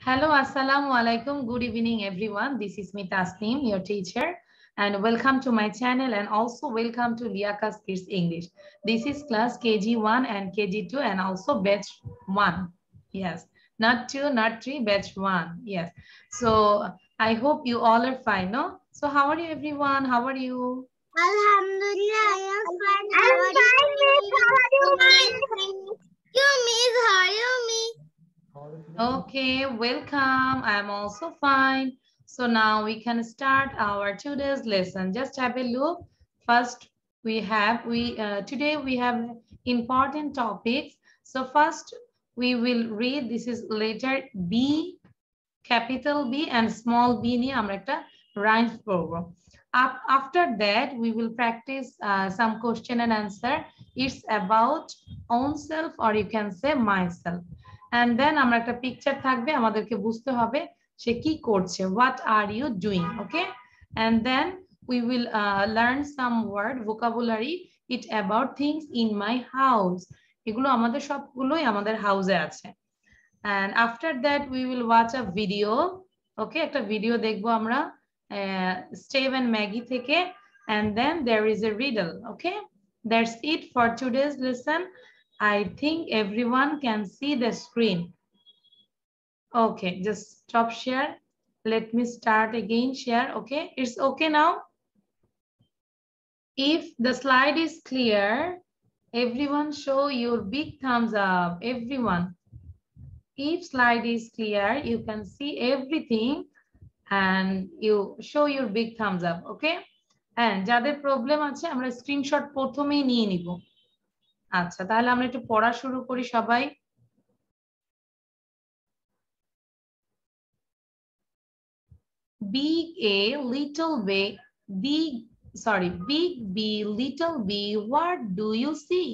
Hello, assalamu alaikum. Good evening, everyone. This is me, Tasneem, your teacher, and welcome to my channel and also welcome to Liakas Kids English. This is class KG1 and KG2 and also batch 1. Yes, not 2, not 3, batch 1. Yes. So I hope you all are fine, no? So how are you, everyone? How are you? Alhamdulillah, I am fine. How are you? You, Miss, how are you, Miss? Okay, welcome. I am also fine. So now we can start our today's lesson. Just have a look. First, today we have important topics. So first we will read. This is letter B, capital B and small B নিয়ে আমরা একটা rhymes পড়বো. After that, we will practice some question and answer. It's about own self or you can say myself. And then আমরা একটা picture থাকবে, আমাদেরকে বুঝতে হবে সে কি করছে. What are you doing? Okay? And then we will learn some word vocabulary it about things in my house. এগুলো আমাদের সবগুলোই আমাদের হাউসে আছে. And after that we will watch a video. Okay, একটা ভিডিও দেখবো আমরা Steve and Maggie থেকে, and then there is a riddle. Okay, that's it for today's lesson. I think everyone can see the screen. Okay, just stop share. Let me start again share. Okay, it's okay now. If the slide is clear, everyone show your big thumbs up. Everyone. If slide is clear, you can see everything and you show your big thumbs up, okay? And যাদের problem আছে আমরা screenshot প্রথমেই নিয়ে নিব। আচ্ছা, তাহলে আমরা একটু পড়া শুরু করি সবাই। Big A, little B, big B, little B, what do you see?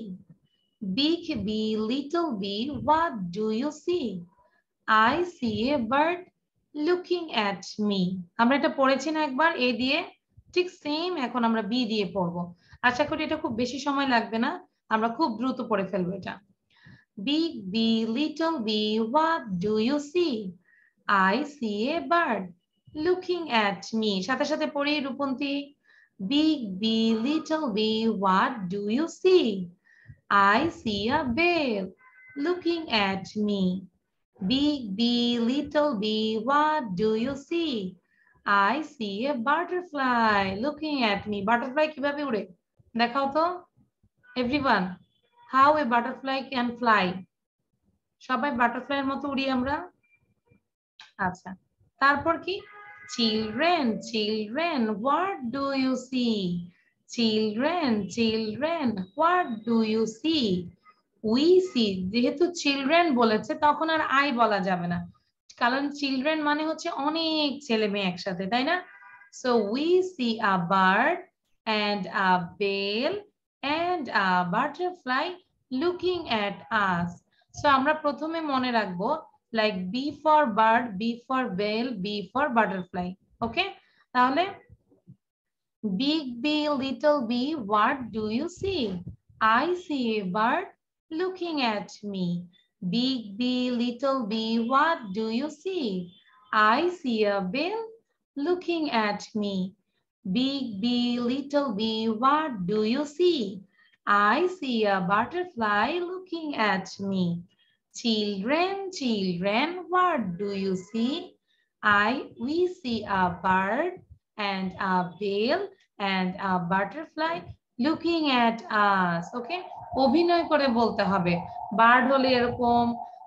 Big B, little B, what do you see? I see a bird looking at me. আমরা এটা পড়েছি না একবার A দিয়ে, ঠিক সেম এখন আমরা B দিয়ে পড়বো। আশা করি এটা খুব বেশি সময় লাগবে না, আমরা খুব দ্রুত পড়ে ফেলবো এটা। Big B, little B, what do you see? I see a bird looking at me. সাথে সাথে পড়ি Rupanti. Big B, little B, what do you see? I see a bear looking at me. Big B, little B, what do you see? I see a butterfly looking at me. Butterfly কিভাবে উড়ে? দেখাও তো everyone. How a butterfly can fly? সবাই বাটারফ্লাইয়ের মতো উড়ি আমরা। আচ্ছা, তারপর কি? Children, children, what do you see? Children, children, what do you see? We see, যেহেতু চিলড্রেন বলেছে তখন আর আই বলা যাবে না, কারণ চিলড্রেন মানে হচ্ছে অনেক ছেলে মেয়ে একসাথে, তাই না? So we see a bird and a bell and a butterfly looking at us. So আমরা প্রথমে মনে রাখবো like B for bird, B for bell, B for butterfly. Okay, তাহলে big B, little B, what do you see? I see a bird looking at me. Big B, little B, what do you see? I see a bell looking at me. Big B, little B, what do you see? I see a butterfly looking at me. Children, children, what do you see? We see a bird and a bell and a butterfly looking at us. Okay, অভিনয় করে বলতে হবে। Bird হলে এরকম,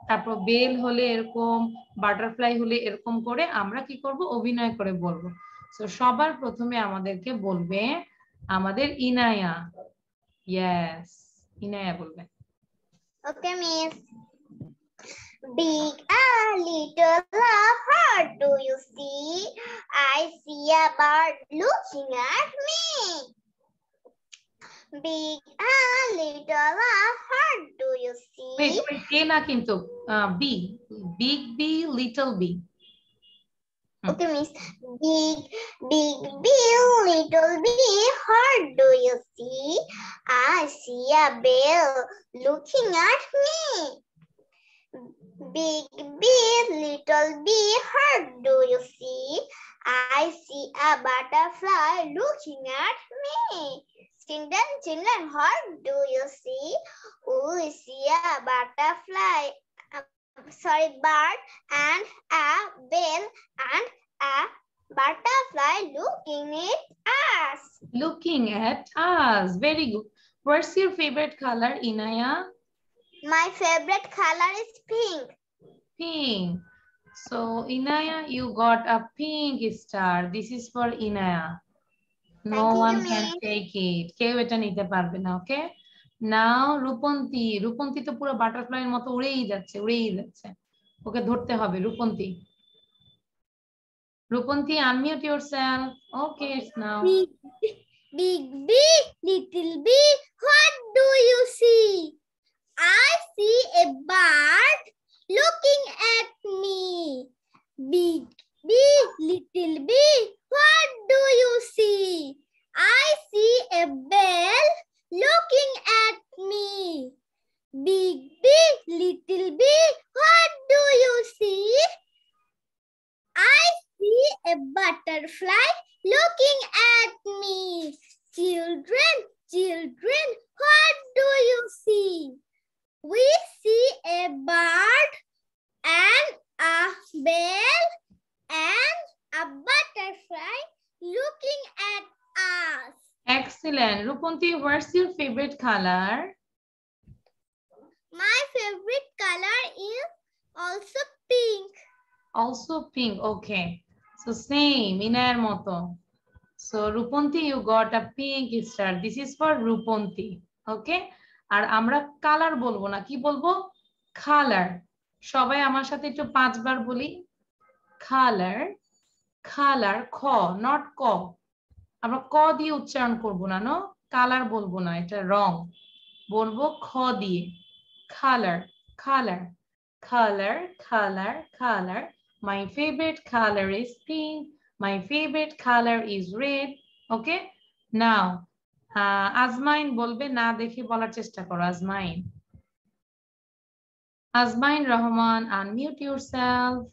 তারপর bell হলে এরকম, butterfly হলে এরকম করে আমরা কি করব? অভিনয় করে বলবো। সো সবার প্রথমে আমাদেরকে বলবে আমাদের ইনায়া। ইয়েস, ইনায়া বলবে। Okay, Miss. Big A, little A, what do you see? I see a bird looking at me. Big A, little A, what do you see? Wait, A না কিন্তু B, big B, little B. Okay, Miss. Big B, little B, what do you see? I see a bell looking at me. Big bee, little bee, what do you see? I see a butterfly looking at me. Children, what do you see? We see a butterfly, bird and a bell and a butterfly looking at us. Looking at us. Very good. What's your favorite color, Inaya? My favorite color is pink. Pink. So, Inaya, you got a pink star. This is for Inaya. No one can take it. কেউ এটা নিতে পারবে না, okay? Now, Rupanti. Rupanti তো পুরো বাটারফ্লাইয়ের মতো উড়েই যাচ্ছে। ওকে ধরতে হবে, Rupanti. Rupanti, unmute yourself. Okay, now. Big bee, little bee, what do you see? I see a bird looking at me. Big bee, little bee, what do you see? I see a bell looking at me. Big bee, little bee, what do you see? I see a butterfly looking at me. Children, what do you see? We see a bird and a bell and a butterfly looking at us. Excellent. Rupunti, what's your favorite color? My favorite color is also pink. Also pink, okay. So same, Inayar moto. So Rupunti, you got a pink star. This is for Rupunti, okay? আর আমরা colour বলবো না, কি বলবো? Colour. সবাই আমার সাথে একটু 5 বার বলি। কালার, কালার, খ, নট ক। আমরা ক দিয়ে উচ্চারণ করবো না, নো? কালার বলবো না, এটা রং। বলবো খ দিয়ে। Colour, colour, colour, colour, colour. My favorite color is pink. My favorite color is red. Okay? Now, আজমাইন বলবে, না দেখে বলার চেষ্টা করো, আজমাইন। Azmain Rahman, unmute yourself.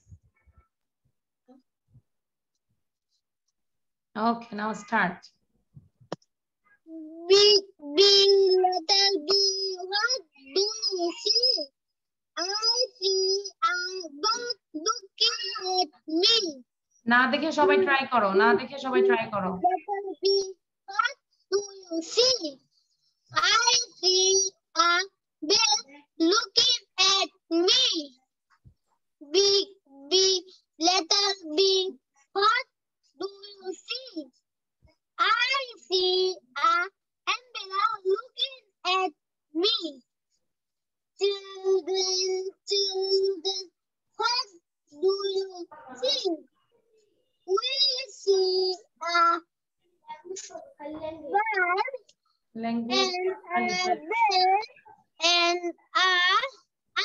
Okay, now start. Big bee, little bee, what do you see? I see a bird looking at me. না দেখে সবাই ট্রাই করো, না দেখে সবাই ট্রাই করো। Little bee, what do you see? I see a bell looking at me. Big bee, little bee, what do you see? I see a umbrella looking at me. Children, what do you see? We see a bird Language. and a bell and a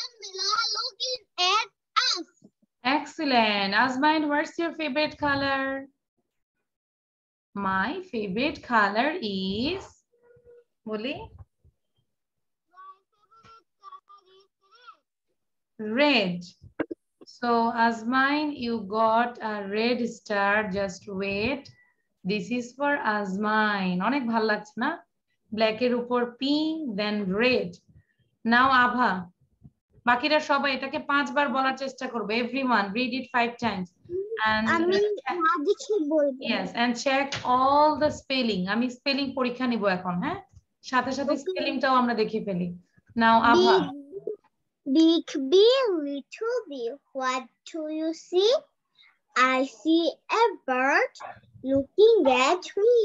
umbrella looking at us. Excellent. Azmain, what's your favorite color? My favorite color is, Boli? Red. So Azmain, you got a red star. Just wait. This is for Azmain. অনেক ভালো লাগছে না? Black এর উপর pink, then red. Now Abha. বাকিরা সবাই এটাকে 5 বার বলার চেষ্টা করবে। Everyone, read it 5 times. And yes, and check all the spelling. আমি স্পেলিং পরীক্ষা নিব এখন, হ্যাঁ? সাথে সাথে স্পেলিংটাও আমরা দেখে ফেলি। Now Abha. Big bee, little bee, what do you see? I see a bird looking at me.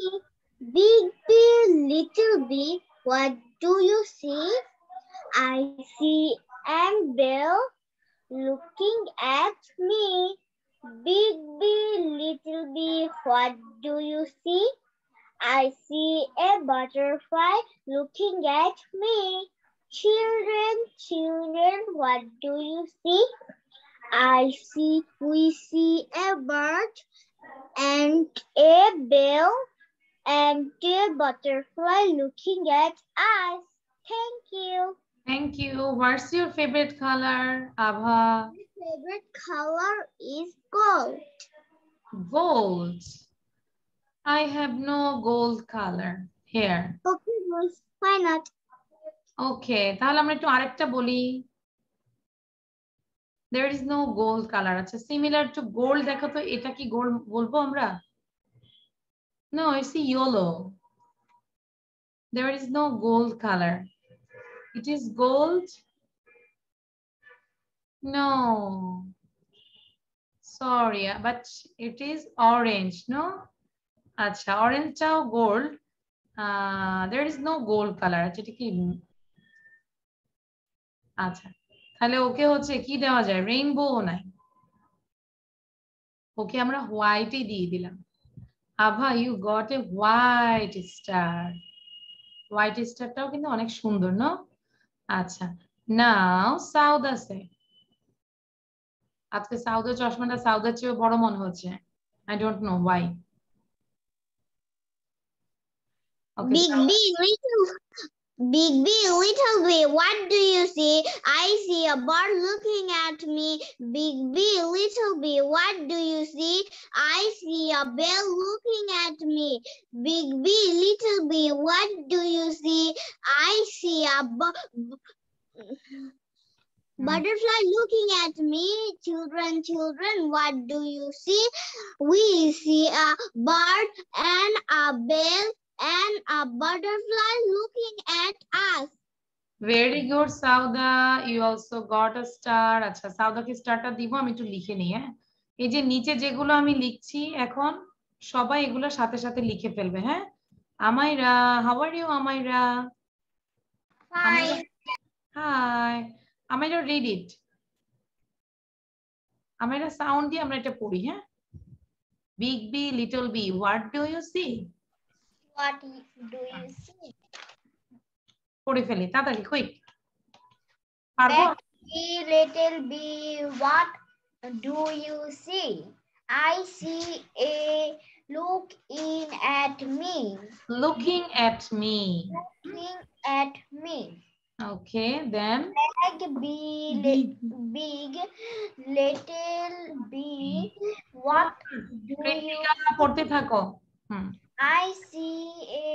Big bee, little bee, what do you see? I see a bell looking at me. Big bee, little bee, what do you see? I see a butterfly looking at me. Children, what do you see? We see a bird and a bell and a butterfly looking at us. Thank you. Thank you. What's your favorite color, Abha? My favorite color is gold. Gold. I have no gold color here. Okay, boys. Why not? Okay, তাহলে আমরা একটু আরেকটা বলি। There is no gold color. আচ্ছা, similar to gold দেখো তো, এটা কি gold বলবো আমরা? No, it's yellow. There is no gold color. It is gold. No. Sorry, but it is orange, no? আচ্ছা, orange টাও gold. There is no gold color. আচ্ছা, এটা কি? আচ্ছা, তাহলে ওকে হচ্ছে কি দেওয়া যায়? রেইনবো নাই। ওকে আমরা হোয়াইটই দিয়ে দিলাম। আভা, you got a white star. White স্টারটাও কিন্তু অনেক সুন্দর, না? আচ্ছা, নাও সাউদ আছে। আজকে সাউদের চশমাটা সাউদের চেয়ে বড় মনে হচ্ছে। I don't know why. Okay, Big B, little B, what do you see? I see a bird looking at me. Big B, little B, what do you see? I see a bell looking at me. Big B, little B, what do you see? I see a butterfly looking at me. Children, what do you see? We see a bird and a bell and a butterfly looking at us. Very good, Sauda. You also got a star. আচ্ছা, সাউদাকে স্টারটা দিব, আমি একটু লিখে নিই। হ্যাঁ, এই যে নিচে যেগুলো আমি লিখছি এখন সবাই এগুলো সাথে সাথে লিখে ফেলবে। হ্যাঁ, Amaira, how are you Amaira? Hi. Hi Amaira, read it. Amaira sound দিয়ে আমরা এটা পড়ি। হ্যাঁ, big B little B, what do you see? What do you see? পড়ে ফেলি তাড়াতাড়ি, কুইক। পারবো? Big B, little B, what do you see? I see a looking at me. Looking at me. Looking at me. Okay, then Big, little B, what do you পড়তে থাকো। I see a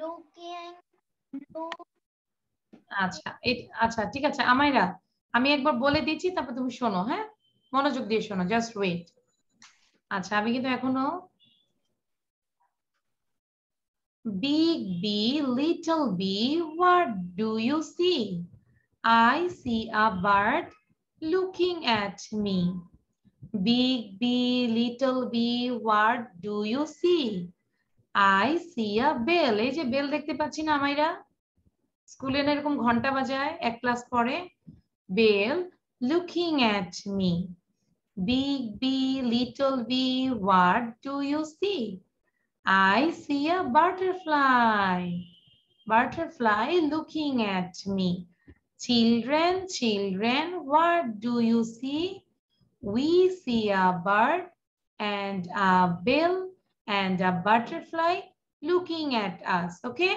looking. আচ্ছা, আচ্ছা ঠিক আছে আমাইরা, আমি একবার বলে দিচ্ছি, তারপর তুমি শোনো। হ্যাঁ, মনোযোগ দিয়ে শোনো, জাস্ট ওয়েট। আচ্ছা, আমি কিন্তু এখনো Big B, little B, what do you see? I see a bird looking at me. Big B, little B, what do you see? I see a bell. এই যে বেল দেখতে পাচ্ছি না আমাইরা? স্কুলে না এরকম ঘন্টা বাজায় এক ক্লাস পরে? Bell looking at me. Big B, little B, what do you see? I see a butterfly. Butterfly looking at me. Children, what do you see? We see a bird and a bell and a butterfly looking at us. Okay?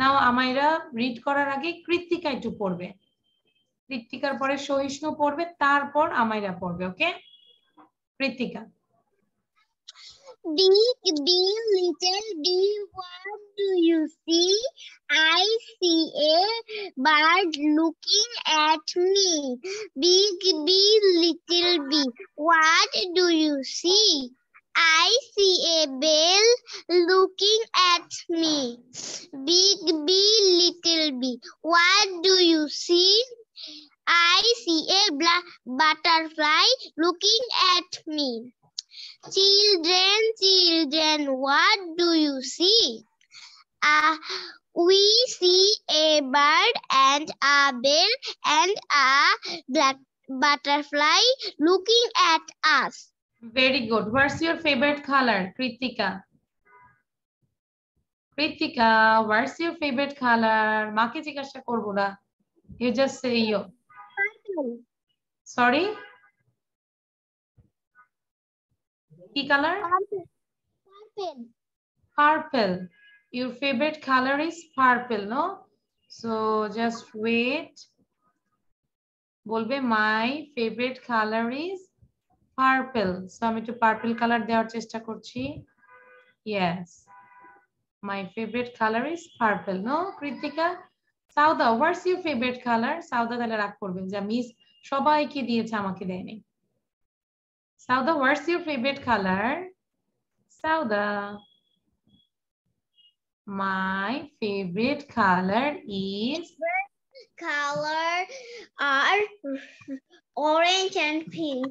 Now Amaira read করার আগে কৃত্তিকা একটু পড়বে। কৃত্তিকার পরে সহিষ্ণু পড়বে, তারপর আমাইরা পড়বে। ওকে, Krittika. Big B, little B, what do you see? I see a bird looking at me. Big B, little B, what do you see? I see a bell looking at me. Big B, little B, what do you see? I see a butterfly looking at me. Children, what do you see? We see a bird and a bell and a black butterfly looking at us. Very good. What's your favorite color, Kritika? Kritika, what's your favorite color? মাকে জিজ্ঞাসা করবো না। You just say yo. Purple. Sorry? কি color? Purple. Purple. Your favorite color is purple, no? So just wait. বলবে my favorite color is purple. So আমি একটু purple color দেওয়ার চেষ্টা করছি. Yes. My favorite color is purple. No, Kritika? Sauda, what's your favorite color? Sauda তাহলে রাগ করবেন যে মিস সবাইকে দিয়েছে আমাকে দেয়নি. Sauda, what's your favorite color? Sauda. My favorite color is are orange and pink.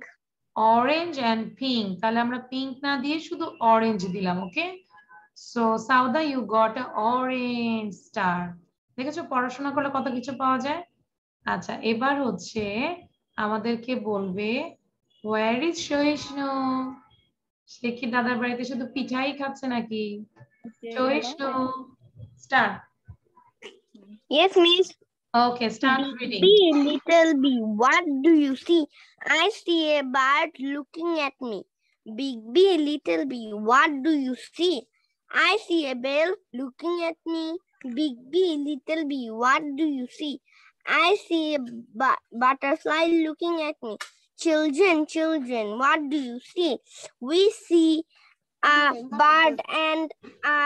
Orange and pink. তাহলে আমরা pink না দিয়ে শুধু orange দিলাম, ওকে? So Sauda, you got an orange star. দেখেছো পড়াশোনা করলে কত কিছু পাওয়া যায়। আচ্ছা এবার হচ্ছে আমাদেরকে বলবে where is সহিষ্ণু? সে কি দাদার বাড়িতে শুধু পিঠাই খাচ্ছে নাকি? সহিষ্ণু, start. Yes, miss. Okay, start reading. Bee, little bee, what do you see? I see a bird looking at me. Big bee, little bee, what do you see? I see a bell looking at me. Big bee, little bee, what do you see? I see a butterfly looking at me. Children, children, what do you see? We see a bird and a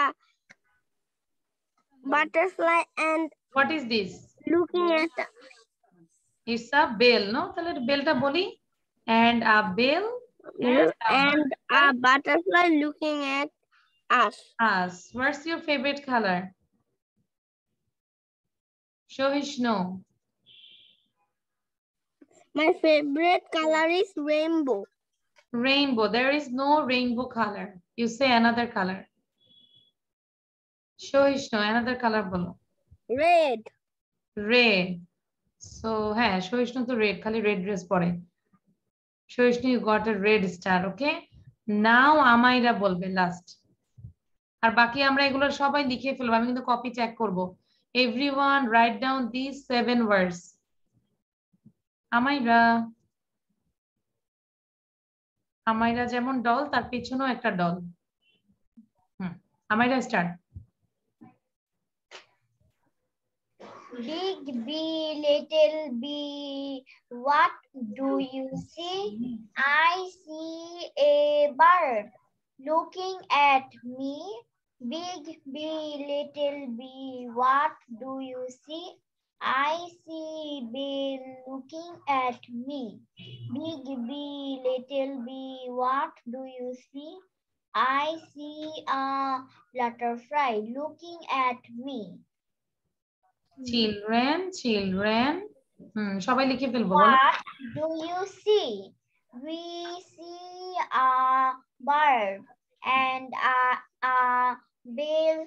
butterfly and What is this? looking at It's a bell, no? তাহলে বেলটা বলি and a bell and a butterfly looking at us. What's your favorite color? Shohishnu. My favorite color is rainbow. Rainbow. There is no rainbow color. You say another color. Shohishnu, another color bolo. Red. Red. So, হ্যাঁ, Shohishnu তো red, খালি red dress পরে. Shohishnu, you got a red star, okay? Now Amaira বলবে last. আর বাকি আমরা এগুলো সবাই লিখে ফেলবো, আমি কিন্তু কপি চেক করব. Everyone write down these 7 words. Amaira যেমন ডল তার পিছনেও একটা doll. Amaira start. Big bee, little bee, what do you see? I see a bird looking at me. Big bee, little bee, what do you see? I see bee looking at me. Big bee, little bee, what do you see? I see a butterfly looking at me. Children, children. সবাই লিখে ফেলবো. What do you see? We see a bird and a bell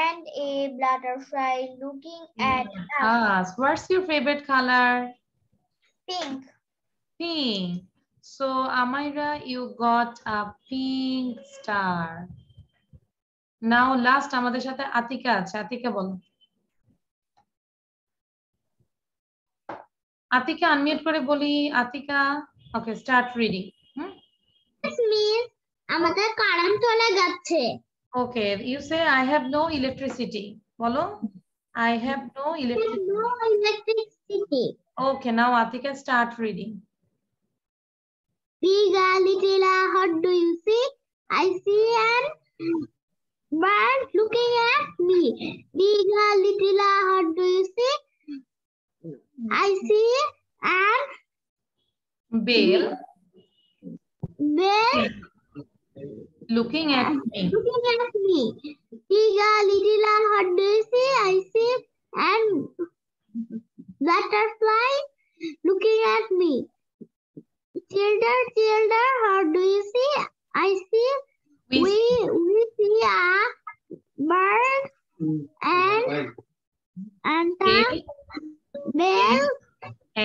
and a butterfly looking at us. What's your favorite color? Pink. Pink. So Amaira, you got a pink star. Now last আমাদের সাথে আতিকা আছে. আতিকা বলো. Atika unmute করে বলি. Atika, okay, start reading. Yes, miss. আমাদের current চলে যাচ্ছে. Okay, you say I have no electricity. বলো. I have no electricity. No electricity. Okay, now Atika start reading. Big little, what do you see? I see an bird looking at me. Big little, what do you see? I see an Bell bell looking at me. Looking at me. Big little, what do you see? I see an butterfly looking at me. Children, children, what do you see? I see we see a bird and a bell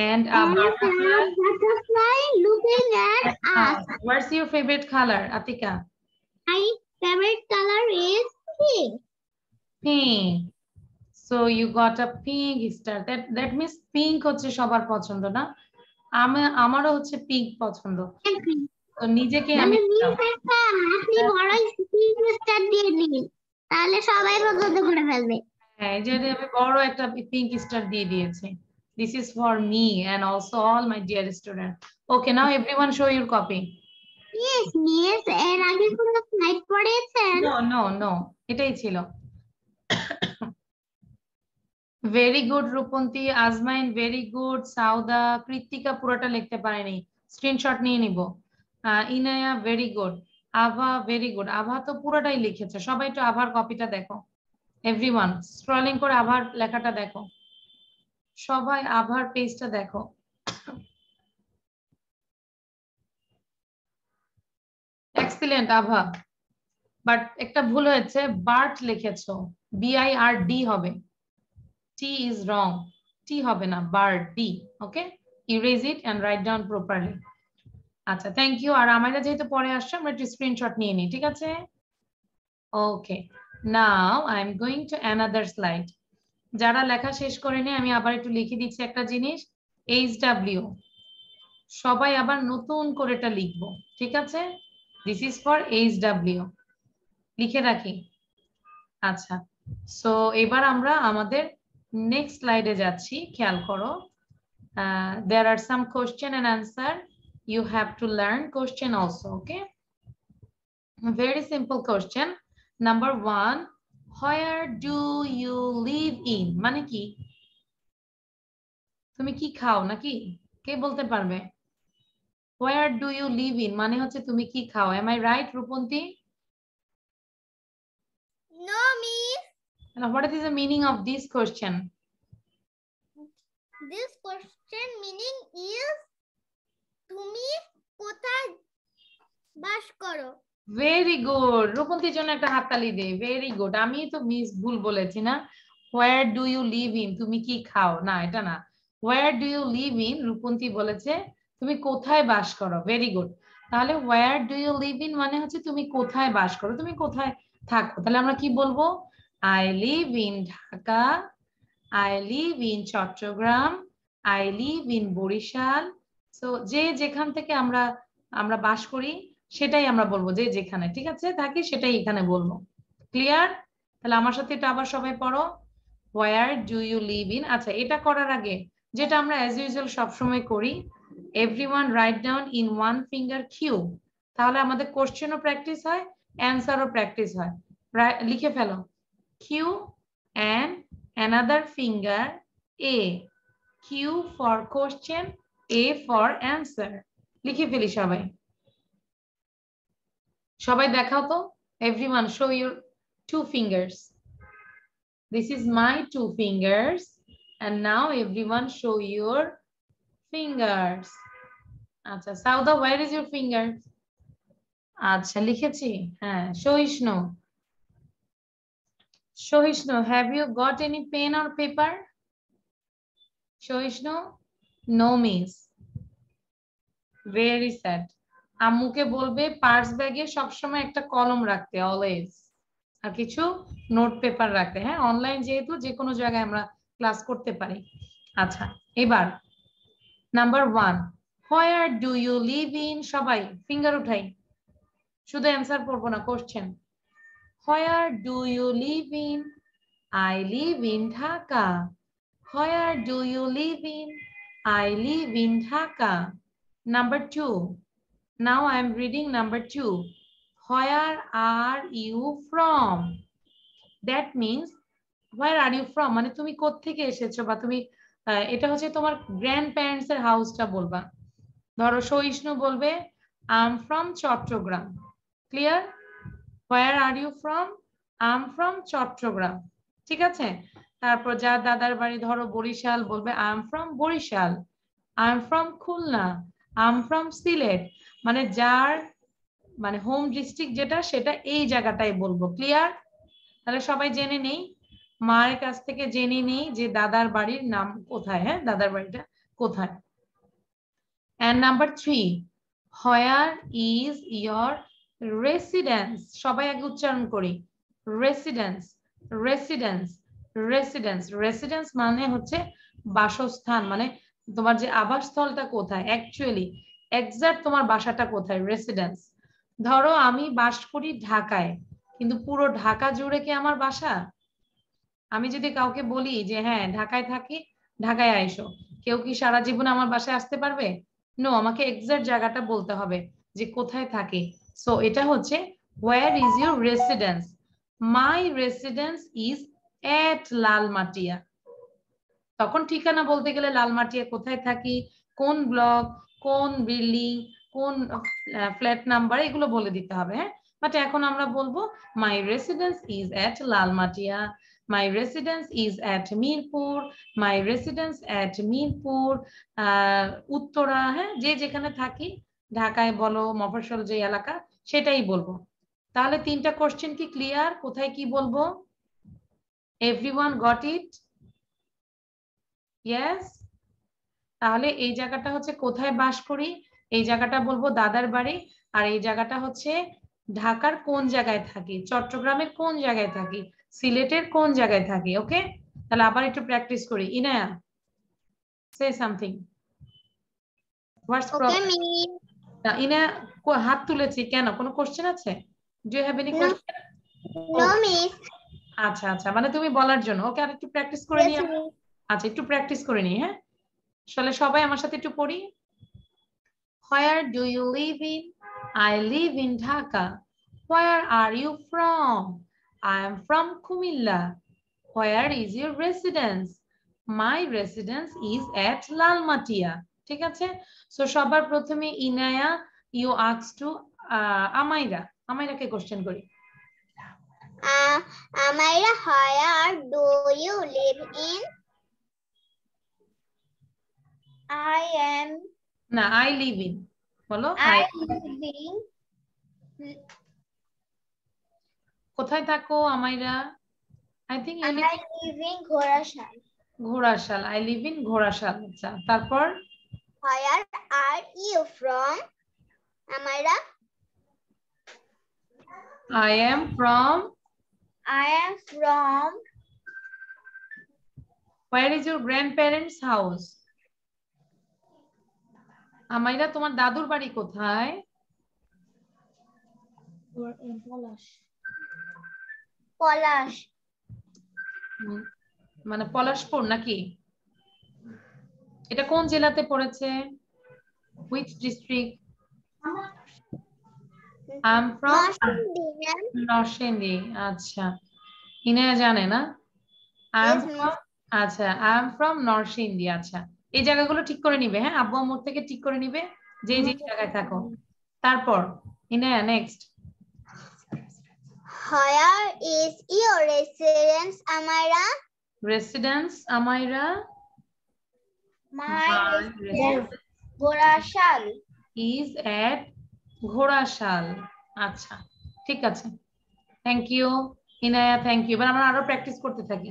and a butterfly looking at us. What's your favorite color, Atika? My favorite color is pink. Pink. So you got a pink star. That means pink হচ্ছে সবার পছন্দ না? আমারও হচ্ছে pink পছন্দ। তো নিজেকে আমি আপনি বড় pink star দিয়ে দিন। তাহলে সবাই পছন্দ করে ফেলবে। হ্যাঁ এই যে আমি বড় একটা পিঙ্ক স্টার দিয়ে দিয়েছি। This is for me and also all my dear students. Okay, now everyone show your copy. Yes, miss, এর আগে কোনো স্লাইড পড়িয়েছেন? No, no, no. এটাই ছিল। ভেরি গুড রূপন্তী, আজমাইন ভেরি গুড, সাউদা, কৃত্তিকা পুরোটা লিখতে পারেনি, স্ক্রিনশট নিয়ে নিব। ইনায়া ভেরি গুড, আভা ভেরি গুড, আভা তো পুরোটাই লিখেছে। সবাই একটু আভার কপিটা দেখো, এভরিওয়ান স্ক্রলিং করে আভার লেখাটা দেখো, সবাই আভার পেজটা দেখো। এক্সিলেন্ট আভা, বাট একটা ভুল হয়েছে, বার্ট লিখেছো, BIRD হবে, T is wrong, T হবে না, bird D. Okay, erase it and write down properly. আচ্ছা, থ্যাংক ইউ। আর আমরা যেহেতু পরে আসছে, আমরা একটু স্ক্রিনশট নিয়ে নিই, ঠিক আছে? Okay, now I am going to another slide. যারা লেখা শেষ করেনি আমি আবার একটু লিখে দিচ্ছি একটা জিনিস, HW সবাই আবার নতুন করে এটা লিখবো, ঠিক আছে? দিস ইজ ফর HW, লিখে রাখি। আচ্ছা, সো এবার আমরা আমাদের নেক্সট স্লাইডে যাচ্ছি, খেয়াল করো। There are some question and answer. You have to learn question also, okay? Very simple question. Number 1, where do you live in? মানে কি? তুমি কি খাও নাকি? কে বলতে পারবে? Where do you live in? মানে হচ্ছে তুমি কি খাও? Am I right, Rupanti? No, miss. Now, what is the meaning of this question? This question meaning is তুমি কোথায় বাস করো? ভেরি গুড, রূপন্তীর জন্য একটা হাততালি দে। ভেরি গুড, আমি তো মিস ভুল বলেছি না? Where do you live in, তুমি কি খাও, না এটা না। Where do you live in, Rupanti বলেছে তুমি কোথায় বাস করো। ভেরি গুড, তাহলে where do you live in মানে হচ্ছে তুমি কোথায় বাস করো, তুমি কোথায় থাকো। তাহলে আমরা কি বলবো? I live in Dhaka, I live in Chattogram, I live in Barishal. So যে যেখান থেকে আমরা আমরা বাস করি সেটাই আমরা বলবো, যে যেখানে ঠিক আছে থাকি সেটাই এখানে বলবো। ক্লিয়ার? তাহলে আমার সাথে এটা আবার সবাই পড়ো, where do you live in. আচ্ছা, এটা করার আগে যেটা আমরা অ্যাজ ইউজুয়াল সবসময় করি, everyone write down in one finger Q. তাহলে আমাদের কোশ্চেনও প্র্যাকটিস হয়, অ্যান্সারও প্র্যাকটিস হয়। লিখে ফেলো, Q and another finger A. Q for question, A for answer. লিখে ফেলি সবাই। সবাই দেখাও তো, everyone show your 2 fingers. This is my 2 fingers and now everyone show your fingers. আচ্ছা, Sawda, where is your finger? আচ্ছা, লিখেছি। হ্যাঁ, সহিষ্ণু, সহিষ্ণু, have you got any pen or paper? সহিষ্ণু, no miss. Very sad. আম্মুকে বলবে পার্স ব্যাগে সবসময় একটা কলম রাখতে, অলওয়েজ, আর কিছু নোট পেপার রাখতে। হ্যাঁ, অনলাইন যেহেতু যে কোনো জায়গায় আমরা ক্লাস করতে পারি। আচ্ছা, এবার number 1, where do you live in. সবাই ফিঙ্গার উঠাই, শুধু অ্যান্সার পড়বো না, question. Where do you live in? I live in Dhaka. Where do you live in? I live in Dhaka. Number 2. Now I am reading number 2. Where are you from? That means where are you from মানে তুমি কোত্থেকে এসেছো, বা তুমি এটা হচ্ছে তোমার grand parents এর হাউসটা বলবা। ধরো সহিষ্ণু বলবে I am from Chattogram. Clear? Where are you from? I am from Chattogram. ঠিক আছে? তারপর যার দাদার বাড়ি ধরো বরিশাল বলবে I am from Barishal. I am from Khulna. I am from Sylhet. মানে যার মানে হোম ডিস্ট্রিক্ট যেটা সেটা এই জায়গাটাই বলবো। ক্লিয়ার? তাহলে সবাই জেনে নেই, মায়ের কাছ থেকে জেনে নেই যে দাদার বাড়ির নাম কোথায়। হ্যাঁ, দাদার বাড়িটা কোথায়। And number 3, where is your residence? সবাই আগে উচ্চারণ করি, residence, residence, residence, residence মানে হচ্ছে বাসস্থান, মানে তোমার যে আবাসস্থলটা কোথায়, অ্যাকচুয়ালি এক্সাক্ট তোমার বাসাটা কোথায়, রেসিডেন্স। ধরো আমি বাস করি ঢাকায়, কিন্তু পুরো ঢাকা জুড়ে কি আমার বাসা? আমি যদি কাউকে বলি যে হ্যাঁ ঢাকায় থাকি, ঢাকায় আইসো, কেউ কি সারা জীবন আমার বাসায় আসতে পারবে? নো, আমাকে এক্সাক্ট জায়গাটা বলতে হবে যে কোথায় থাকে। সো এটা হচ্ছে where is your residence? My residence is at Lalmatia. তখন ঠিকানা বলতে গেলে লালমাটিয়া কোথায় থাকি, কোন ব্লক, কোন বিল্ডিং, কোন ফ্ল্যাট নাম্বার, এগুলো বলে দিতে হবে। হ্যাঁ, বাট এখন আমরা বলবো my residence is at Lalmatia, my residence is at Mirpur, my residence at Mirpur, Uttara, হ্যাঁ, যে যেখানে থাকি, ঢাকায় বলো, মফস্বল যে এলাকা, সেটাই বলবো। তাহলে 3টা কোশ্চেন কি ক্লিয়ার? কোথায় কি বলবো? Everyone got it? ইয়েস। তাহলে এই জায়গাটা হচ্ছে কোথায় বাস করি, এই জায়গাটা বলবো দাদার বাড়ি, আর এই জায়গাটা হচ্ছে ঢাকার কোন জায়গায় থাকি, চট্টগ্রামের কোন জায়গায় থাকি, সিলেটের কোন জায়গায় থাকি। ওকে, তাহলে আবার একটু প্র্যাকটিস করি। Inaya, say something. What's problem? Inaya হাত তুলেছি কেন? কোনো কোশ্চেন আছে? Do you have any question? No, miss. আচ্ছা আচ্ছা, মানে তুমি বলার জন্য। ওকে, আর একটু প্র্যাকটিস করে Yes, নিই। miss. আচ্ছা, একটু প্র্যাকটিস করে নিই। হ্যাঁ, আসলে সবাই আমার সাথে একটু পড়ি। Where do you live in? I live in Dhaka. Where are you from? I am from Kumilla. Where is your residence? My residence is at Lalmatia. ঠিক আছে? So সবার প্রথমে Inaya, you ask to Amaira. আমাইরাকে কোশ্চেন করি। Amira, where do you live in? I am. না, I live in বলো। I live in. কোথায় থাকো আমাইরা? I think you I live live in Ghorashal. Ghorashal. I live in Ghorashal. আচ্ছা, তারপর Where are you from, Amira? I am from. I am from. Where is your grandparents' house? আমাইরা, তোমার দাদুর বাড়ি কোথায়? Polash. মানে পলাশপুর নাকি? এটা কোন জেলাতে পড়েছে? Which district? I'm from Narsingdi. আচ্ছা, ইনায়া জানে না? I'm from, আচ্ছা, I'm from নরসিংদী। আচ্ছা, এই জায়গাগুলো ঠিক করে নিবে। হ্যাঁ, আব্বু আম্মুর থেকে ঠিক করে নিবে যে যে জায়গায় থাকো। তারপর Inaya, next. Where is your residence, Amira? Residence, Amira? My residence, Ghorashal. is at Ghorashal. আচ্ছা, ঠিক আছে, thank you Inaya, thank you. এবার আমরা আরো প্র্যাকটিস করতে থাকি।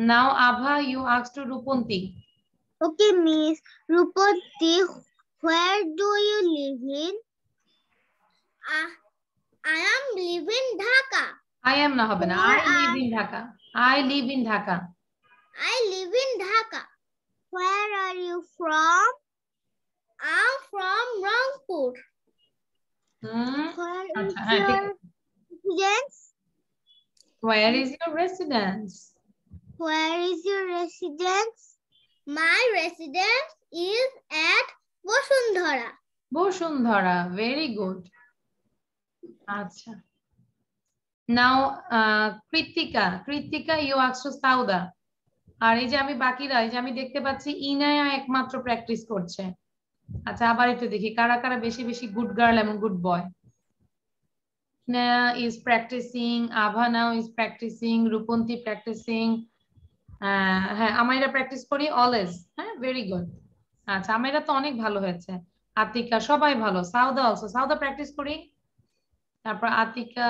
Now Abha, you ask to Rupanti. Okay, Miss Rupati, where do you live in? I am living in Dhaka. I am না হবে না, I live in Dhaka. I live in Dhaka. I live in Dhaka. Where are you from? I'm from Rangpur. আচ্ছা, হ্যাঁ, ঠিক আছে। Residence? Where is your residence? Where is your residence? My residence is at Bosundhara. Bashundhara, very good. আচ্ছা, now Krittika. Krittika, you ask to Sauda. আর এই যে আমি বাকিরা, এই যে আমি দেখতে পাচ্ছি ইনায়া একমাত্র প্র্যাকটিস করছে। আচ্ছা, আবার একটু দেখি কারা কারা বেশি বেশি গুড গার্ল এবং good boy. Inaya is practicing, Abha now is practicing, Rupanti practicing, হ্যাঁ আমাইরা প্র্যাকটিস করি অলওয়েজ। হ্যাঁ, ভেরি গুড। আচ্ছা, আমাইরা তো অনেক ভালো হয়েছে। আতিকা, সবাই ভালো। সাউদা অলসো, সাউদা প্র্যাকটিস করি। তারপর আতিকা,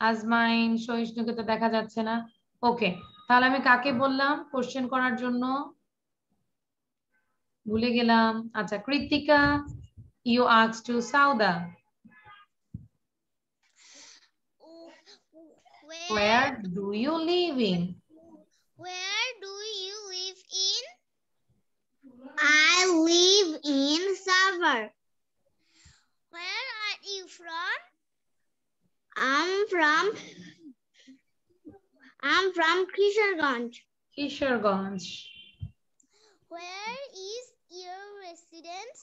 আজমাইন, সহিষ্ণুকে তো দেখা যাচ্ছে না। ওকে, তাহলে আমি কাকে বললাম কোশ্চেন করার জন্য? ভুলে গেলাম। আচ্ছা, Krittika, you ask to Sauda. Where do you live in? Where do you live in? I live in Savar. Where are you from? I'm from Kisharganj. Kishoreganj. Where is your residence?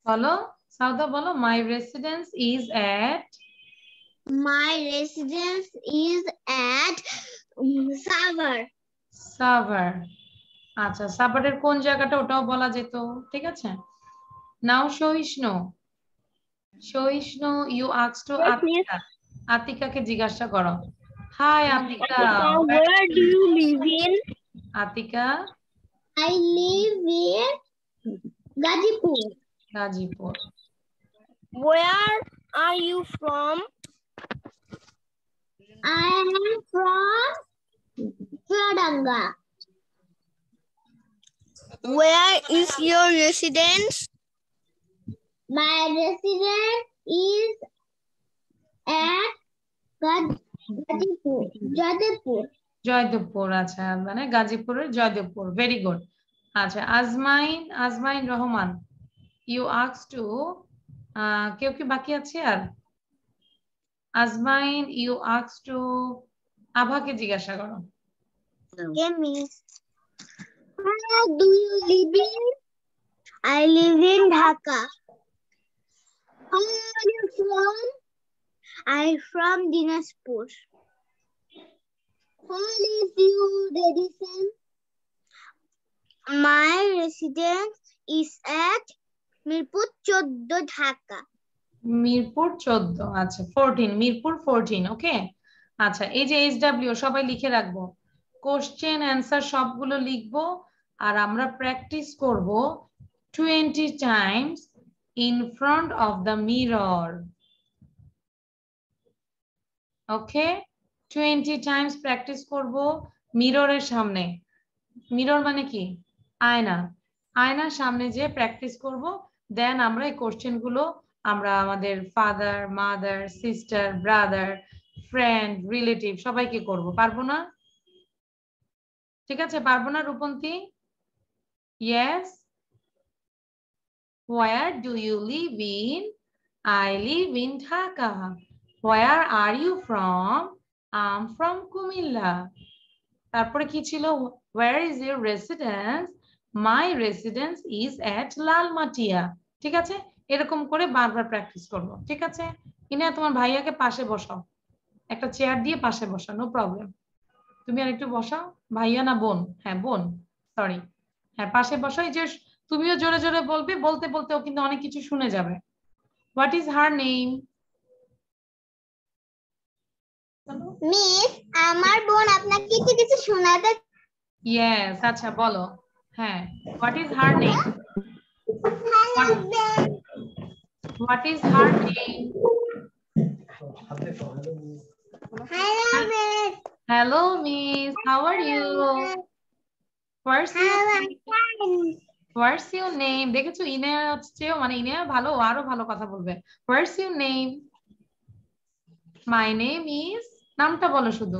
বলো সাউদা বলো, my residence is at My residence is at Savar. Savar. আচ্ছা সাভারের কোন জায়গাটা ওটাও বলা যেত, ঠিক আছে। Now Sahishnu, Sahishnu you ask to Atika, আতিকাকে জিজ্ঞাসা করো। Hi Atika, Where do you live in? Atika I live in Gazipur. Gazipur. Where are you from? I am from Chudanga. Where is your residence? My residence is at Gazipur. Jadipur. Joydebpur, আচ্ছা মানে গাজীপুরের Joydebpur, very good. আচ্ছা আজমাইন, আজমাইন Rahman you ask two, কেউ কি বাকি আছে আর? আজমাইন ইউ আস্ক টু আভাকে জিজ্ঞাসা করো। Okay, miss. Where do you live in? I live in Dhaka. Where are you from? I'm from Dinaspur. Where is your residence? My residence is at Mirpur 14, Dhaka. Mirpur 14, আচ্ছা 14, মিরপুর 14, ওকে। আচ্ছা এই যে HW সবাই লিখে রাখবো, question answer সবগুলো লিখবো, আর আমরা প্র্যাকটিস করব 20 Times in front of the mirror, okay. 20 Times practice করব মিররের সামনে। মিরর মানে কি? আয়না। আয়নার সামনে যে প্র্যাকটিস করব, দেন আমরা এই কোশ্চেন গুলো আমরা আমাদের father, mother, sister, brother, friend, relative সবাইকে করব। পারবো না? ঠিক আছে, পারবো না Rupanti? Yes. Where do you live in? I live in Dhaka. Where are you from? I'm from Kumilla. তারপরে কি ছিল? Where is your residence? My residence is at Lalmatia. ঠিক আছে, এরকম করে বারবার প্র্যাকটিস করব, ঠিক আছে। ইনা তোমার ভাইয়াকে পাশে বসাও, একটা চেয়ার দিয়ে পাশে বসাও, নো প্রবলেম। তুমি আর একটু বসাও, ভাইয়া না বোন? হ্যাঁ বোন, সরি। হ্যাঁ পাশে বসাও, এই যে তুমিও জোরে জোরে বলবে, বলতে বলতে ও কিন্তু অনেক কিছু শুনে যাবে। What is her name? Miss, আমার বোন আপনাকে কিছু শোনাতে। ইয়েস, আচ্ছা বলো। হ্যাঁ, what is her name? What is her name? Hello, miss. Hello, miss. How are you? What's your name? What's your name? দেখেছো ইনা হচ্ছেও মানে ইনা ভালো, আরো ভালো কথা বলবে। What's your name? My name is, নামটা বলো শুধু।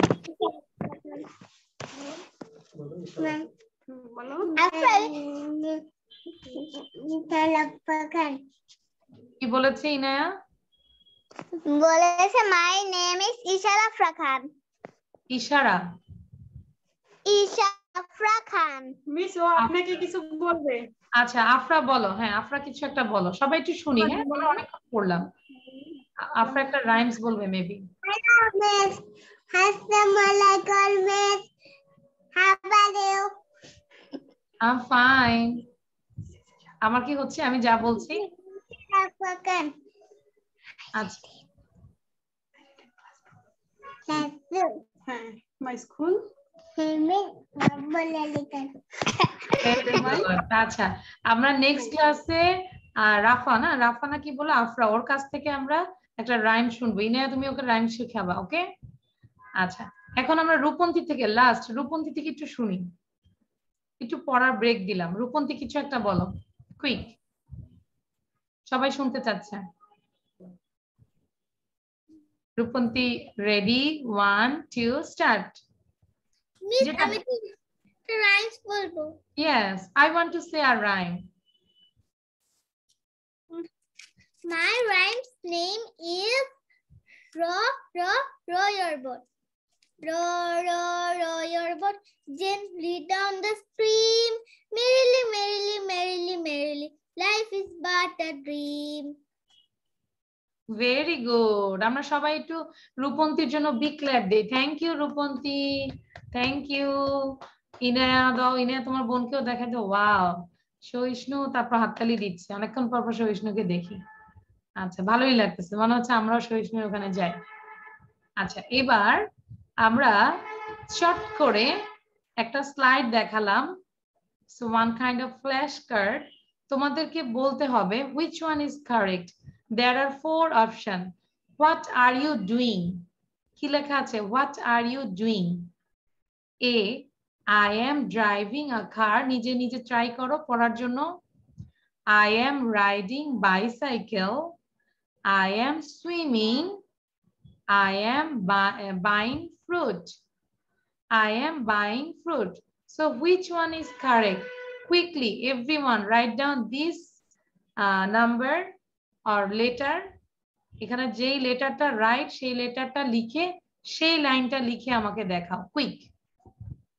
কি বলেছে ইনায়া? বলেছে my name is ইশারা আফরা খান। ইশারা? আফরা খান। মিস ও আপনাকে কিছু বলবে। আচ্ছা আফরা বলো, হ্যাঁ আফরা কিছু একটা বলো, সবাই একটু শুনি। হ্যাঁ বলো, অনেকক্ষণ পড়লাম। আফরা একটা রাইমস বলবে মেবি। হ্যালো মিস, আসসালামু আলাইকুম miss, how are you? I'm fine. আমার কি হচ্ছে আমি যা বলছি? আচ্ছা হ্যাঁ, মাই স্কুল। আচ্ছা আমরা নেক্সট ক্লাসে রাফা না, রাফানা কি বলে আফরা, ওর কাছ থেকে আমরা একটা রাইম শুনবো। ইনায়া তুমি ওকে রাইম শেখাবা, ওকে। আচ্ছা এখন আমরা রূপন্তী থেকে, লাস্ট রূপন্তী থেকে একটু শুনি, একটু পড়ার ব্রেক দিলাম। রূপন্তী কিছু একটা বলো, কুইক, সবাই শুনতে চাচ্ছে। Rupanti ready, 1 2 start. মিস আমি তো রাইমস বলবো। Yes, I want to say a rhyme. My rhyme's name is Row your boat. Row your boat gently down the stream. Merrily, life is but a dream. Very good. আমরা সবাই একটু রূপন্তীর জন্য big clap দেই। Thank you Rupanti, thank you. Inaya দাও, ইনায়া তোমার বোনকেও দেখা দাও। ওয়াও, সহিষ্ণু তারপর হাততালি দিচ্ছে, অনেকক্ষণ পর পর সহিষ্ণুকে দেখি। আচ্ছা, ভালোই লাগতেছে, মনে হচ্ছে আমরাও সহিষ্ণুর ওখানে যাই। আচ্ছা, এবার আমরা শর্ট করে একটা স্লাইড দেখালাম, so one kind of flash card. তোমাদেরকে বলতে হবে which one is correct. There are 4 options. What are you doing? কি লেখা আছে? What are you doing? A, I am driving a car. নিজে নিজে ট্রাই করো পড়ার জন্য। I am riding bicycle. I am swimming. I am buying fruit. I am buying fruit. So which one is correct? Quickly, everyone write down this number or letter. এখানে যেই লেটারটা right সেই লেটারটা লিখে সেই লাইনটা লিখে আমাকে দেখাও। কুইক,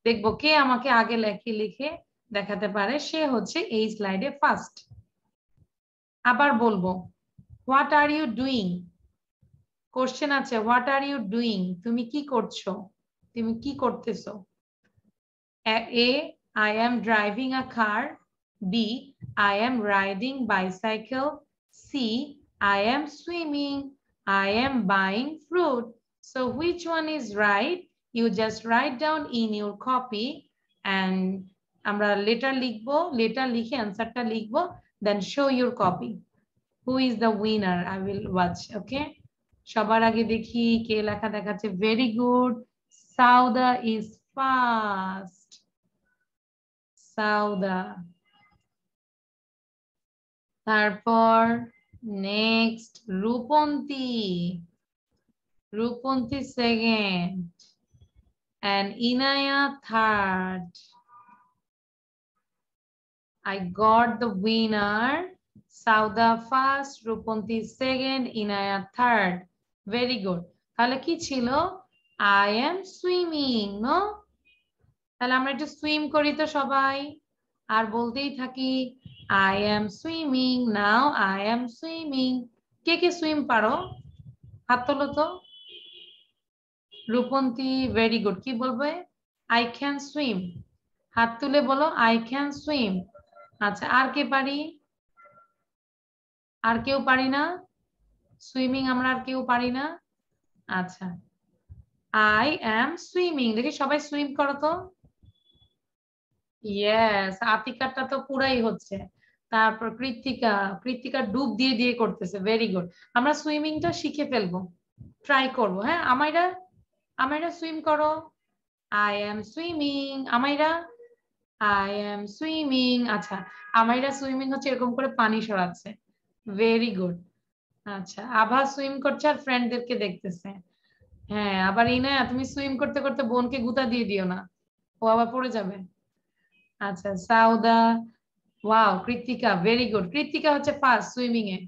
দেখবো কে আমাকে আগে লিখে দেখাতে পারে, সে হচ্ছে এই স্লাইডে ফার্স্ট। আবার বলবো, what are you doing? Question আছে, হোয়াট আর ইউ ডুইং? তুমি কি করছো, তুমি কি করতেছো? A, I am driving a car. B, I am riding bicycle. C, I am swimming. I am buying fruit. So which one is right? You just write down in your copy and আমরা letter লিখবো, letter লিখে অ্যান্সারটা লিখবো, then show your copy. Who is the winner? I will watch. Okay, সবার আগে দেখি কে লেখা দেখাচ্ছে। Very good, Sauda is fast. Sauda. তারপর next Rupanti, Rupanti second, and Inaya third. I got the winner. Sauda first, Ruponti second, Inaya third. Very good. তাহলে কি ছিল? I am swimming, no? তাহলে আমরা একটু সুইম করি তো সবাই, আর বলতেই থাকি I am swimming, now I am swimming. K K swim পারো? হাত তোলো তো। Rupanti, very good. কি বলবে? I can swim. হাত তুলে বলো I can swim. আচ্ছা, আর কে পারি? আর কেউ পারি না? সুইমিং আমরা আর কেউ পারি না? আচ্ছা, I am swimming. দেখি সবাই সুইম করো তো। ইয়েস, আতিকাটা তো পুরাই হচ্ছে। তারপর কৃত্তিকা, কৃত্তিকা ডুব দিয়ে দিয়ে করতেছে। Very good. আমরা সুইমিংটা শিখে ফেলবো, ট্রাই করবো। হ্যাঁ, আমাইরা, আমাইরা সুইম করো। I am swimming. আমাইরা, I am swimming. আচ্ছা, আমাইরা সুইমিং হচ্ছে এরকম করে পানি সরাচ্ছে। Very good. আচ্ছা, আভা সুইম করছে আর ফ্রেন্ডদেরকে দেখতেছে। হ্যাঁ, আবার ইনায়া, তুমি সুইম করতে করতে বোনকে গুতা দিয়ে দিও না, ও আবার পড়ে যাবে। আচ্ছা, Sawda, wow, Krittika, very good. Krittika হচ্ছে ফার্স্ট সুইমিং এ।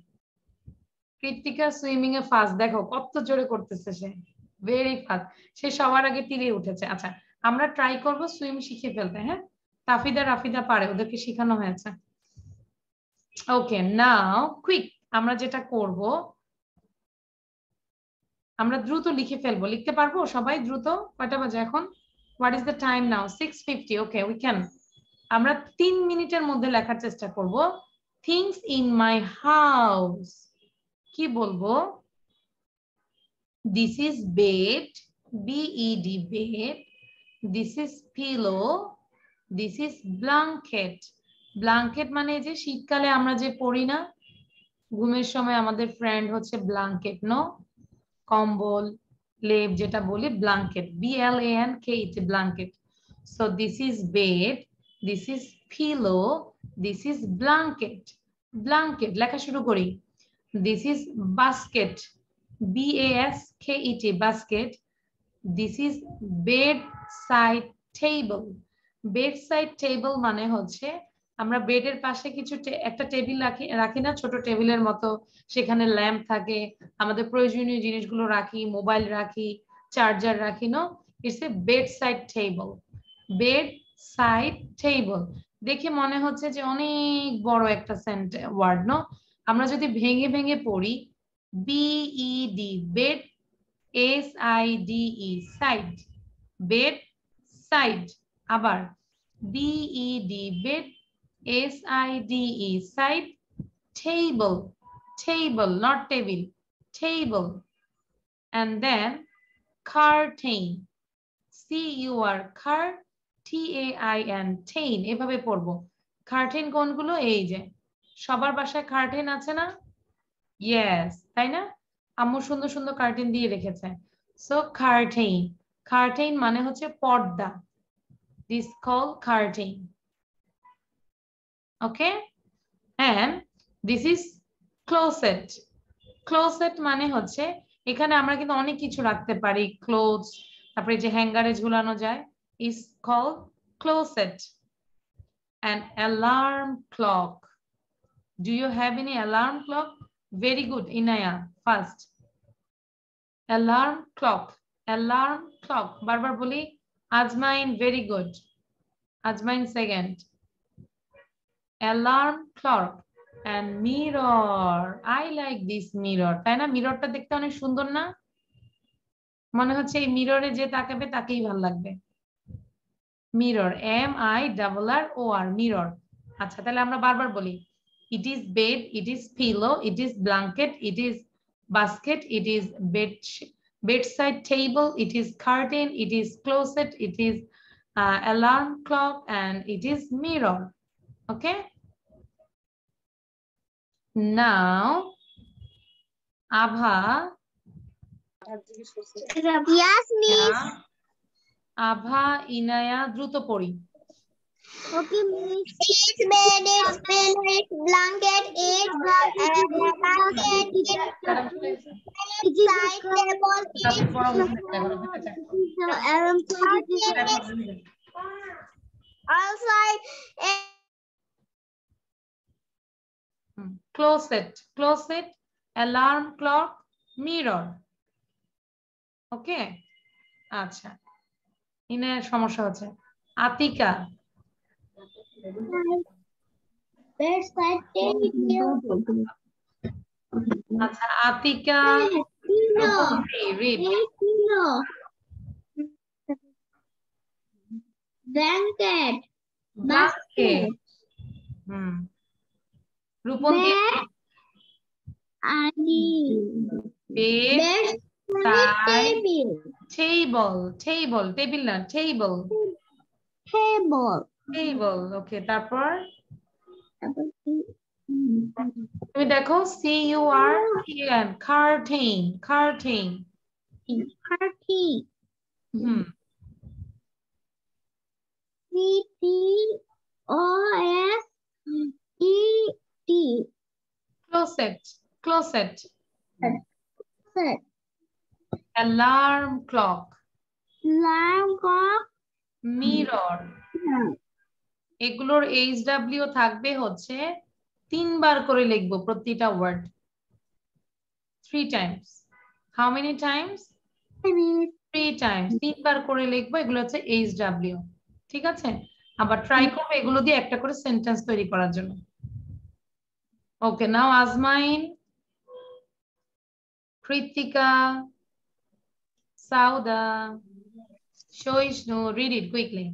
কৃত্তিকা সুইমিং এ ফার্স্ট, দেখো কত জোরে করতেছে সে, ভেরি ফাস্ট। সে সবার আগে তীরে উঠেছে। আচ্ছা, আমরা ট্রাই করব সুইম শিখে ফেলতে। হ্যাঁ, তাফিদা রাফিদা পারে, ওদেরকে শেখানো হয়েছে। ওকে, নাও কুইক, আমরা যেটা করব, আমরা দ্রুত লিখে ফেলবো। লিখতে পারবো সবাই দ্রুত? কয়টা বাজে এখন? What is the time now? 6:50. Okay, we can. আমরা 3 মিনিটের মধ্যে লেখার চেষ্টা করব। Things in my house. কি বলবো? This is bed, BED, bed. This is pillow. This is blanket. Blanket মানে যে শীতকালে আমরা যে পরি না, ঘুমের সময় আমাদের ফ্রেন্ড হচ্ছে ব্ল্যাঙ্কেট, নো? কম্বল, লেপ যেটা বলি, blanket, BLANKET, blanket. So this is bed, this is pillow, this is blanket. Blanket লেখা শুরু করি। This is basket, BASKET, basket. This is bedside table. Bedside table মানে হচ্ছে আমরা বেডের পাশে কিছু একটা টেবিল রাখি না, ছোট টেবিলের মতো, সেখানে ল্যাম্প থাকে, আমাদের প্রয়োজনীয় জিনিসগুলো রাখি, মোবাইল রাখি, চার্জার রাখি। No, it's a bed side table. Bed side table দেখে মনে হচ্ছে যে অনেক বড় একটা ওয়ার্ড। নো, আমরা যদি ভেঙে ভেঙে পড়ি, BED bed, SIDE side, bed side. আবার BED bed, SIDE side, table, table not table, table, and then curtain, CUR CUR TAIN tain, এভাবে পড়বো। কার্টেন কোনগুলো? এই যে সবার বাসায় কার্টেন আছে না? ইয়েস, তাই না? আম্মু সুন্দর সুন্দর কার্টেন দিয়ে রেখেছে। সো কার্টেন, কার্টেন মানে হচ্ছে পর্দা। This call curtain. Okay, and this is closet. closet মানে হচ্ছে এখানে আমরা কিন্তু অনেক কিছু রাখতে পারি, ক্লোথস, তারপরে যে হ্যাঙ্গারে ঝুলানো যায়, is called closet. An alarm clock. Do you have any alarm clock? Very good, Inaya, first. Alarm clock, alarm clock. বারবার বলি। Ajmain, very good. Ajmain second. Alarm clock. And mirror. I like this mirror. তাই না? মিররটা দেখতে অনেক সুন্দর না? মনে হচ্ছে এই মিররে যে তাকাবে তাকেই ভালো লাগবে। Mirror, MIRROR, mirror. আচ্ছা, তাহলে আমরা বারবার বলি। It is bed, it is pillow, it is blanket, it is basket, it is bedside table, it is curtain, it is closet, it is alarm clock, and it is mirror. Okay? Now, Abha. Yes, miss. Abha, Inaya, দ্রুত পড়ি। Okay, miss. It's bed, it's pillow, it's blanket, it's basket, it's side table, outside. Closet, closet, alarm clock, mirror. ওকে, আচ্ছা, inner সমস্যা হচ্ছে। Atika, Bedside table. আচ্ছা, Atika, read. Pillow. Blanket. Basket. Rupon দিয়ে bed, side, table, table, table না, table, table. ওকে, তারপর তুমি দেখো CURTAIN, curtain, curtain. Closet, closet. Alarm clock, mirror. এগুলোর HW থাকবে হচ্ছে 3 বার করে লিখবো প্রতিটা word, 3 times. How many times? 3 times. 3 বার করে লিখবো, এগুলো হচ্ছে HW। ঠিক আছে, আবার ট্রাই করবো এগুলো দিয়ে একটা করে সেন্টেন্স তৈরি করার জন্য। ওকে, নাও Azmain, Kritika, Sauda, Shoishnu, read it quickly.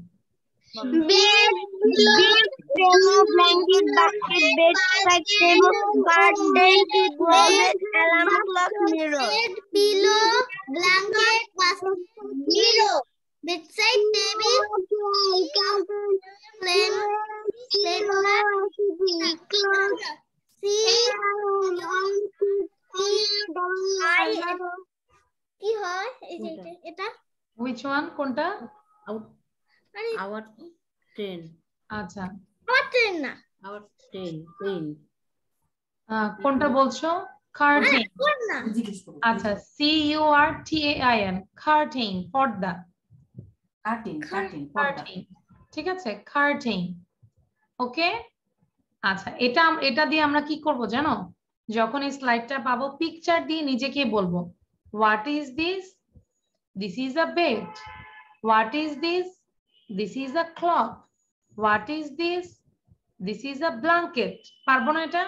Bed, pillow, blanket, basket, bedside table, curtain, closet, alarm clock, mirror. Bed, pillow, blanket, basket, mirror. Bedside table, plain, কি হয় এটা? Which one? কোনটা? Our train. আচ্ছা, আমার train না, Our train. কোনটা বলছো? Curtain. না। আচ্ছা, CURTAIN, curtain, পর্দা। Curtain. Curtain, ঠিক আছে, curtain. ওকে, আচ্ছা, এটা দিয়ে আমরা কি করব জানো? যখন এই স্লাইডটা পাবো পিকচার দিয়ে নিজেকে বলবো, what is this? This is a bed. What is this? This is a clock. What is this? This is a blanket. পারবো না এটা?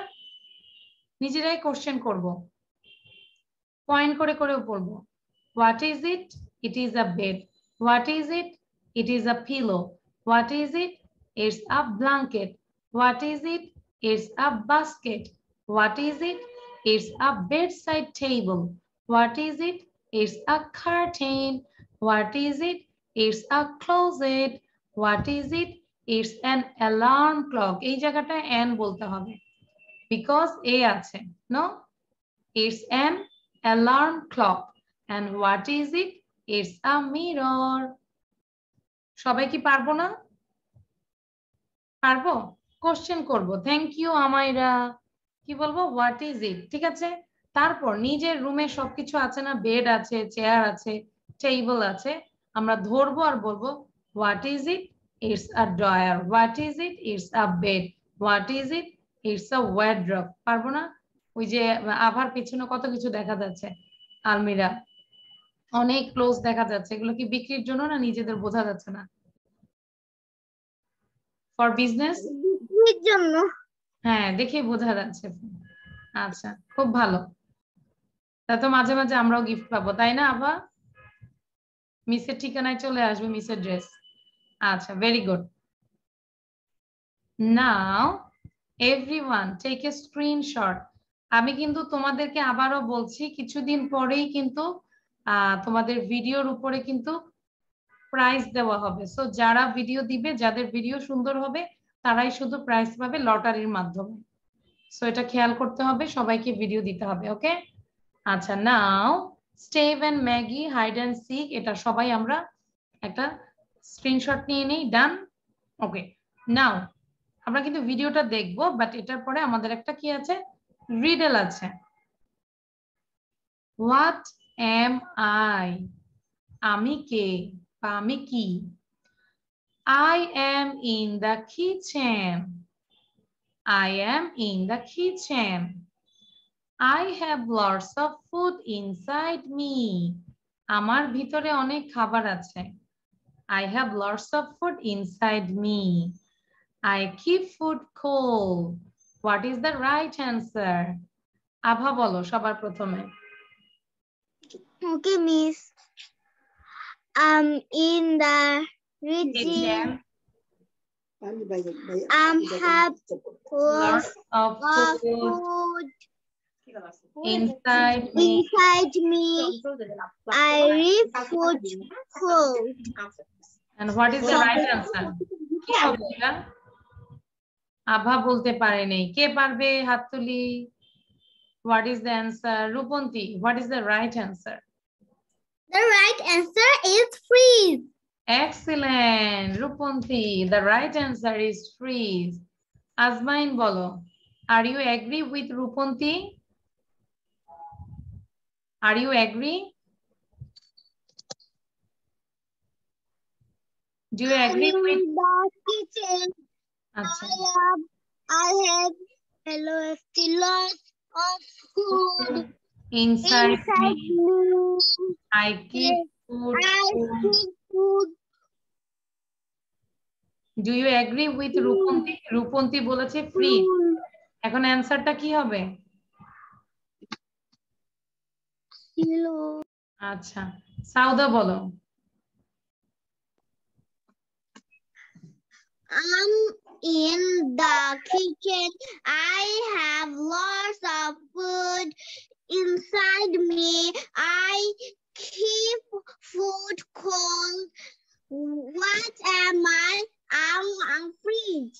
নিজেরাই কোশ্চেন করব, পয়েন্ট করে করেও পড়বো। What is it? It is a bed. What is it? It is a pillow. What is it? It's a blanket. What is it? It's a basket. What is it? It's a bedside table. What is it? It's a curtain. What is it? It's a closet. What is it? It's an alarm clock. এই জায়গাটা an বলতে হবে because a আছে, no? It's an alarm clock. And what is it? It's a mirror. সবাই কি পারবো না? পারবো? কোশ্চেন করব। Thank you Amaira. কি বলবো? What is it. ঠিক আছে, তারপর নিজের রুমে সবকিছু আছে না, বেড আছে, চেয়ার আছে, টেবিল আছে, আমরা ধরবো আর বলবো what is it? It's a drawer. What is it? It's a bed. What is it? It's a wardrobe. পারবো না? ওই যে আভার পিছনে কত কিছু দেখা যাচ্ছে, আলমিরা অনেক ক্লোজ দেখা যাচ্ছে, এগুলো কি বিক্রির জন্য না নিজেদের বোঝা যাচ্ছে না? For business? বিক্রির জন্য। হ্যাঁ, দেখে বোঝা যাচ্ছে। আচ্ছা, খুব ভালো। তা তো মাঝে মাঝে আমরাও গিফট পাবো, তাই না আভা? মিসের ঠিকানায় চলে আসবে, মিসের ড্রেস। আচ্ছা, very good. Now everyone take a screenshot. আমি কিন্তু তোমাদেরকে আবারও বলছি, কিছুদিন পরেই কিন্তু তোমাদের ভিডিওর উপরে কিন্তু প্রাইজ দেওয়া হবে। সো যারা ভিডিও দিবে, যাদের ভিডিও সুন্দর হবে, তারাই শুধু প্রাইজ পাবে লটারির মাধ্যমে। সো এটা খেয়াল করতে হবে, সবাইকে ভিডিও দিতে হবে। ওকে? আচ্ছা, now Steve and Maggie hide and seek, এটা সবাই আমরা একটা স্ক্রিনশট নিয়ে নেই। ডান? ওকে, নাও আমরা কিন্তু ভিডিওটা দেখবো, বাট এটার পরে আমাদের একটা কি আছে, রিডল আছে। What M I? আমি কে বা আমি কি? I am in the kitchen. I am in the kitchen. I have lots of food inside me. আমার ভিতরে অনেক খাবার আছে। I have lots of food inside me. I keep food cold. What is the right answer? আভা বলো সবার প্রথমে। Okay, miss. In the kitchen. Have lots of of food food inside me. inside me. I read food cold. And what is the right answer? কি হবে এটা? আভা বলতে পারেনি, কে পারবে? হাত তুলি। What is the answer? Rupanti, what is the right answer? The right answer is freeze. Excellent, Rupanti, the right answer is freeze. Azmain বলো, are you agree with Rupanti? Are you agree? Do you agree with? The kitchen. আচ্ছা, I have lots of food inside me. me. I keep food. I keep food. Do you agree with Rupanti? Rupanti বলেছে freeze. এখন অ্যানসারটা কি হবে? আচ্ছা, সাউদা বলো। In the kitchen. I have lots of food inside me. I keep food cold. What am I? I'm freeze.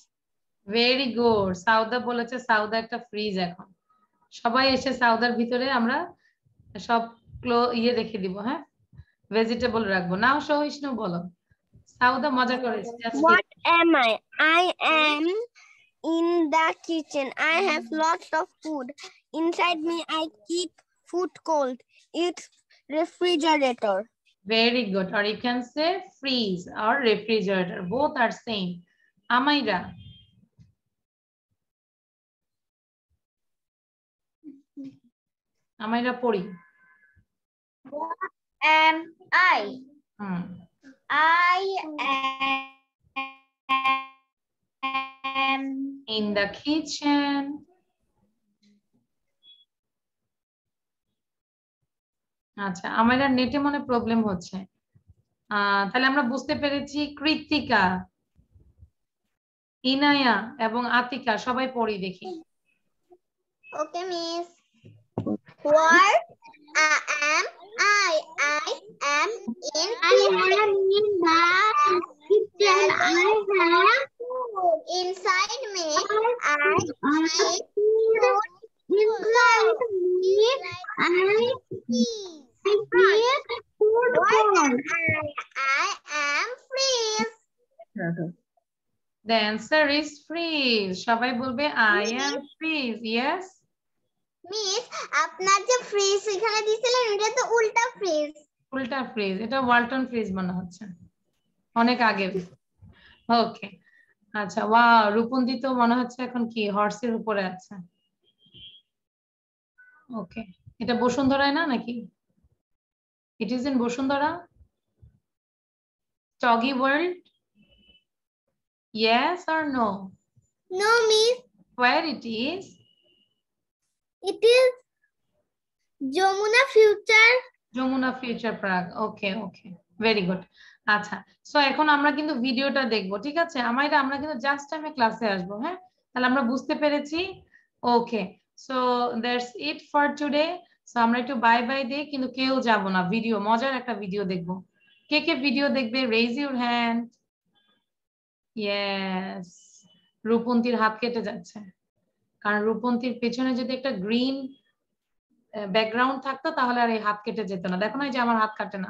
Very good, Sawda বলেছে সাউদা একটা fridge. এখন সবাই এসে সাউদার ভিতরে আমরা সব ইয়ে রেখে দিব, হ্যাঁ, ভেজিটেবল রাখবো। নাও সহিষ্ণু বলো। সাউদা মজা করেছে। What am I? I am in the kitchen. I have lots of food inside me. I keep food cold. It's refrigerator. Very good. Or you can say freeze or refrigerator. Both are same. Amaira. আমরা পড়ি। Am I? Hmm, I am in the kitchen. আচ্ছা, আমার নেটে মনে problem হচ্ছে। তাহলে আমরা বুঝতে পেরেছি কৃত্তিকা, ইনায়া এবং আতিকা সবাই পড়ি দেখি। okay, Miss. Where am I? I am in the kitchen. I have food inside me. I eat food inside me. I eat food. I am freeze. The answer is freeze. সবাই বলবে I am freeze. Yes? Miss আপনার যে fridge এখানে দিছিলেন এটা তো উল্টা fridge. উল্টা ফ্রিজ, এটা ওয়ালটন ফ্রিজ মনে হচ্ছে, অনেক আগে। ওকে, আচ্ছা, ওয়াও, রূপন্দি তো মনে হচ্ছে এখন কি হর্সের উপরে আছে। ওকে, এটা বসুন্ধরায় না নাকি? It is in Bashundhara, Toggi world? Yes or no? No, miss. Where it is? It is Jamuna Future. Jamuna future park. Okay okay, very good. আচ্ছা, সো এখন আমরা কিন্তু ভিডিওটা দেখবো, ঠিক আছে? আমরা কিন্তু জাস্ট টাইমে ক্লাসে আসবো, হ্যাঁ? তাহলে আমরা বুঝতে পেরেছি। Okay, so that's it for today. So আমরা একটু বাই বাই দিই, কিন্তু কেউ যাব না, ভিডিও, মজার একটা ভিডিও দেখবো। কে কে ভিডিও দেখবে? Raise your hand. ইয়েস, রূপন্তির হাত কেটে যাচ্ছে, কারণ রূপন্তির পেছনে যদি একটা গ্রিন ব্যাকগ্রাউন্ড থাকতো তাহলে আর এই হাত কেটে যেত না। দেখো না, এই যে আমার হাত কাটে না।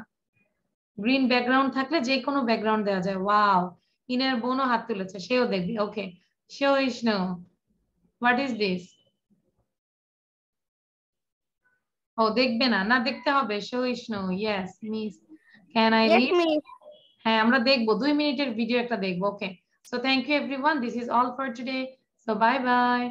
গ্রিন ব্যাকগ্রাউন্ড থাকলে যে কোনো ব্যাকগ্রাউন্ড দেওয়া যায়। ওয়াও, ইনের বোনও হাত তুলেছে, সেও দেখবে। ওকে, শো ইসনো, হোয়াট ইজ দিস? ও দেখবে না, না দেখতে হবে। শো ইসনো, yes miss, can I Yes, read? miss. হ্যাঁ, আমরা দেখবো, 2 মিনিটের ভিডিও একটা দেখবো। Okay, so thank you everyone, this is all for today, so bye by.